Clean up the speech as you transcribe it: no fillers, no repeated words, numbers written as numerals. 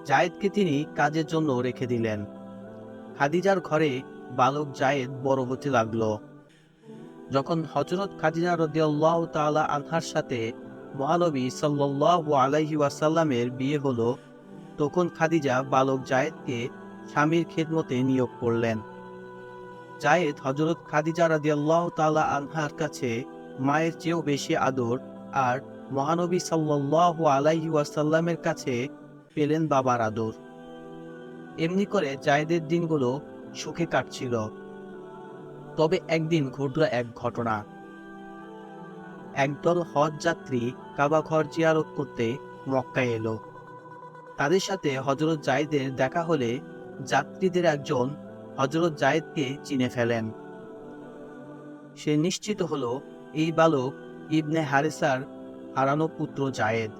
জায়েদকে তিনি কাজের জন্য রেখে দিলেন। খাদিজার ঘরে বালক জায়েদ বড় হতে লাগলো। যখন হযরত খাদিজা রাদিয়াল্লাহু তাআলা আনহার সাথে মহানবী সাল্লাল্লাহু আলাইহি ওয়াসাল্লামের বিয়ে হলো, তখন খাদিজা বালক জায়েদকে স্বামীর খেদমতে নিয়োগ করলেন। জায়েদ হযরত খাদিজা রাদিয়াল্লাহু তাআলা আনহার কাছে মায়ের চেয়েও বেশি আদর, আর মহানবী সাল্লাল্লাহু আলাইহি ওয়াসাল্লামের কাছে পেলেন বাবার আদর। এমনি করে জায়েদের দিনগুলো সুখে কাটছিল। তবে একদিন ঘটল এক ঘটনা। একদল হজ যাত্রী কাবা ঘর জিয়ারত করতে মক্কায় এলো। তাদের সাথে হযরত জায়েদের দেখা হলে যাত্রীদের একজন হযরত জায়েদকে চিনে ফেলেন। সে নিশ্চিত হলো এই বালক ইবনে হারেসার হারানো পুত্র জায়েদ।